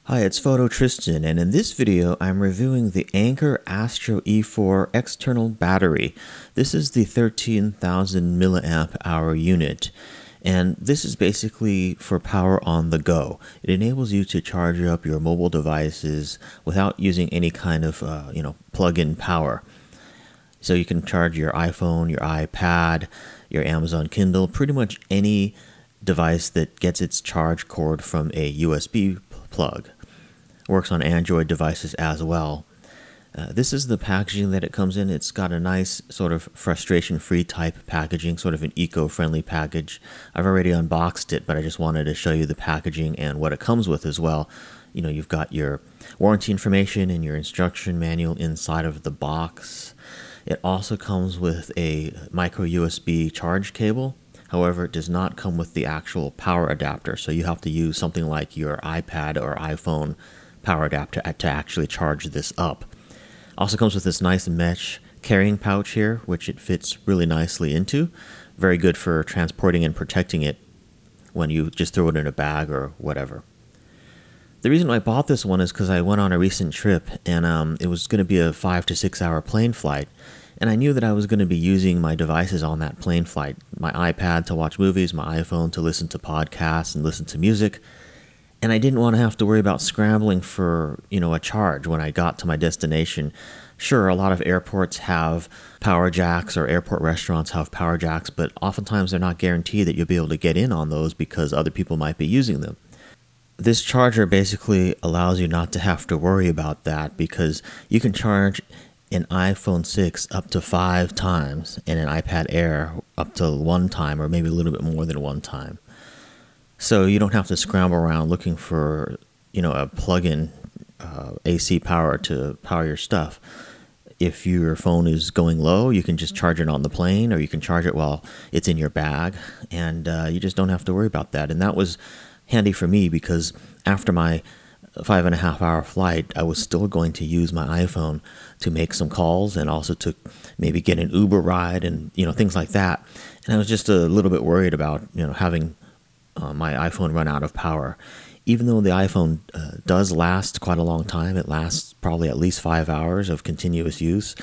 Hi, it's Photo Tristan, and in this video I'm reviewing the Anker Astro E4 external battery. This is the 13,000 milliamp hour unit, and this is basically for power on the go. It enables you to charge up your mobile devices without using any kind of plug-in power. So you can charge your iPhone, your iPad, your Amazon Kindle, pretty much any device that gets its charge cord from a USB plug. Works on Android devices as well. This is the packaging that it comes in. It's got a nice sort of frustration-free type packaging, sort of an eco-friendly package. I've already unboxed it, but I just wanted to show you the packaging and what it comes with as well. You know, you've got your warranty information and your instruction manual inside of the box. It also comes with a micro USB charge cable. However, it does not come with the actual power adapter, so you have to use something like your iPad or iPhone power adapter to actually charge this up. Also comes with this nice mesh carrying pouch here, which it fits really nicely into. Very good for transporting and protecting it when you just throw it in a bag or whatever. The reason I bought this one is because I went on a recent trip, and it was going to be a 5 to 6 hour plane flight. And I knew that I was going to be using my devices on that plane flight. My iPad to watch movies, my iPhone to listen to podcasts and listen to music. And I didn't want to have to worry about scrambling for, a charge when I got to my destination. Sure, a lot of airports have power jacks, or airport restaurants have power jacks, but oftentimes they're not guaranteed that you'll be able to get in on those because other people might be using them. This charger basically allows you not to have to worry about that, because you can charge an iPhone 6 up to 5 times and an iPad Air up to 1 time, or maybe a little bit more than 1 time. So you don't have to scramble around looking for, a plug-in AC power to power your stuff. If your phone is going low, you can just charge it on the plane, or you can charge it while it's in your bag, and you just don't have to worry about that. And that was handy for me, because after my 5.5 hour flight, I was still going to use my iPhone to make some calls, and also to maybe get an Uber ride and things like that. And I was just a little bit worried about having my iPhone run out of power. Even though the iPhone does last quite a long time, it lasts probably at least 5 hours of continuous use.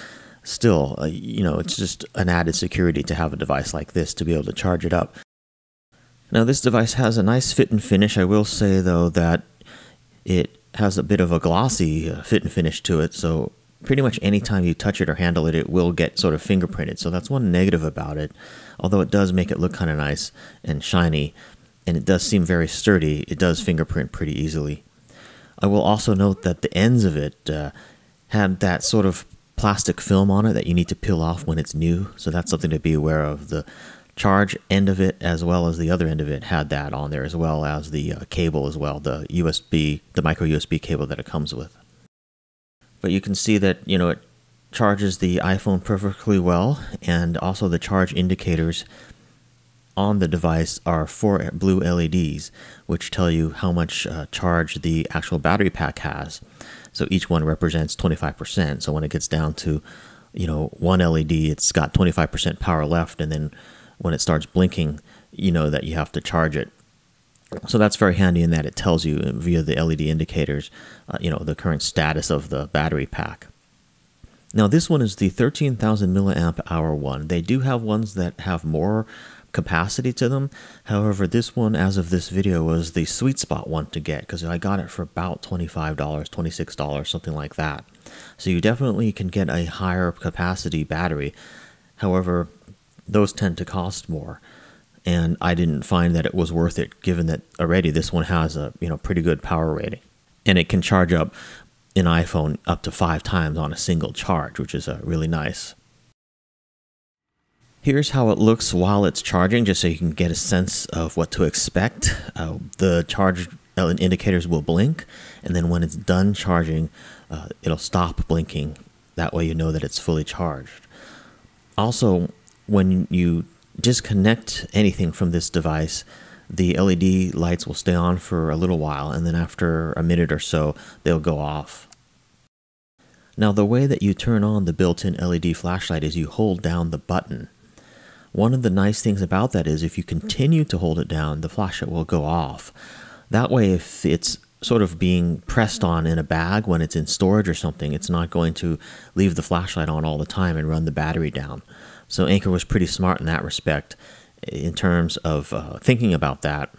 Still, it's just an added security to have a device like this to be able to charge it up. Now, this device has a nice fit and finish. I will say though that it has a bit of a glossy fit and finish to it, so pretty much anytime you touch it or handle it, it will get sort of fingerprinted. So that's one negative about it, although it does make it look kind of nice and shiny, and it does seem very sturdy. It does fingerprint pretty easily. I will also note that the ends of it had that sort of plastic film on it that you need to peel off when it's new, so that's something to be aware of. The charge end of it, as well as the other end of it, had that on there, as well as the cable as well, the micro USB cable that it comes with. But you can see that it charges the iPhone perfectly well, and also the charge indicators on the device are 4 blue LEDs, which tell you how much charge the actual battery pack has. So each one represents 25%. So when it gets down to 1 LED, it's got 25% power left, and then when it starts blinking, that you have to charge it. So that's very handy in that it tells you via the LED indicators, the current status of the battery pack. Now, this one is the 13,000 milliamp hour one. They do have ones that have more capacity to them. However, this one, as of this video, was the sweet spot one to get, because I got it for about $25, $26, something like that. So you definitely can get a higher capacity battery. However, those tend to cost more, and I didn't find that it was worth it, given that already this one has a pretty good power rating, and it can charge up an iPhone up to 5 times on a single charge, which is really nice. Here's how it looks while it's charging, just so you can get a sense of what to expect. The charge indicators will blink, and then when it's done charging, it'll stop blinking. That way you know that it's fully charged. Also, when you disconnect anything from this device, the LED lights will stay on for a little while, and then after a minute or so, they'll go off. Now, the way that you turn on the built-in LED flashlight is you hold down the button. One of the nice things about that is if you continue to hold it down, the flashlight will go off. That way, if it's sort of being pressed on in a bag when it's in storage or something, it's not going to leave the flashlight on all the time and run the battery down. So Anker was pretty smart in that respect in terms of thinking about that.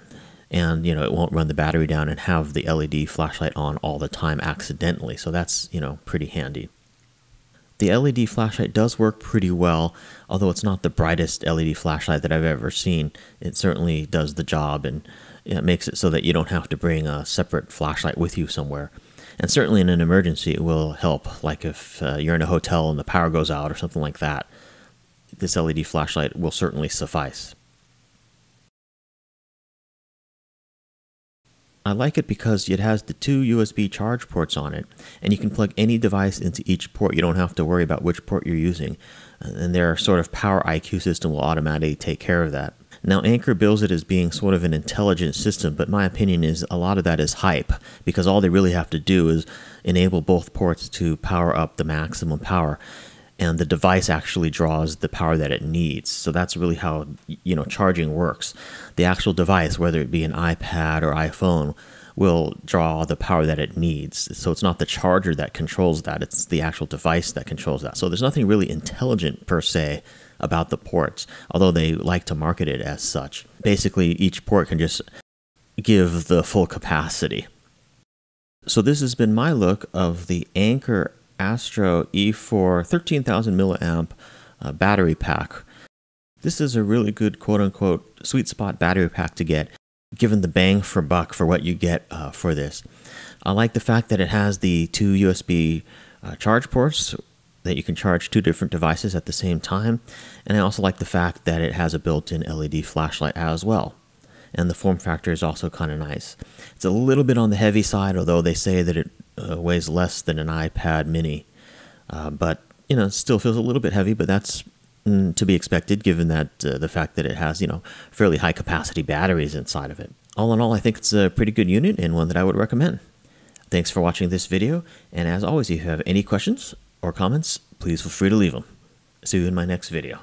And, it won't run the battery down and have the LED flashlight on all the time accidentally. So that's, pretty handy. The LED flashlight does work pretty well, although it's not the brightest LED flashlight that I've ever seen. It certainly does the job, and it makes it so that you don't have to bring a separate flashlight with you somewhere. And certainly in an emergency, it will help, like if you're in a hotel and the power goes out or something like that. This LED flashlight will certainly suffice. I like it because it has the two USB charge ports on it, and you can plug any device into each port. You don't have to worry about which port you're using, and their sort of power IQ system will automatically take care of that. Now, Anker bills it as being sort of an intelligent system, but my opinion is a lot of that is hype, because all they really have to do is enable both ports to power up the maximum power, and the device actually draws the power that it needs. So that's really how, charging works. The actual device, whether it be an iPad or iPhone, will draw the power that it needs. So it's not the charger that controls that, it's the actual device that controls that. So there's nothing really intelligent per se about the ports, although they like to market it as such. Basically, each port can just give the full capacity. So this has been my look of the Anker Astro E4 13,000 milliamp battery pack. This is a really good quote-unquote sweet spot battery pack to get, given the bang for buck for what you get for this. I like the fact that it has the two USB charge ports that you can charge two different devices at the same time, and I also like the fact that it has a built-in LED flashlight as well. And the form factor is also kind of nice. It's a little bit on the heavy side, although they say that it weighs less than an iPad mini. But, it still feels a little bit heavy, but that's to be expected given that the fact that it has, fairly high capacity batteries inside of it. All in all, I think it's a pretty good unit and one that I would recommend. Thanks for watching this video, and as always, if you have any questions or comments, please feel free to leave them. See you in my next video.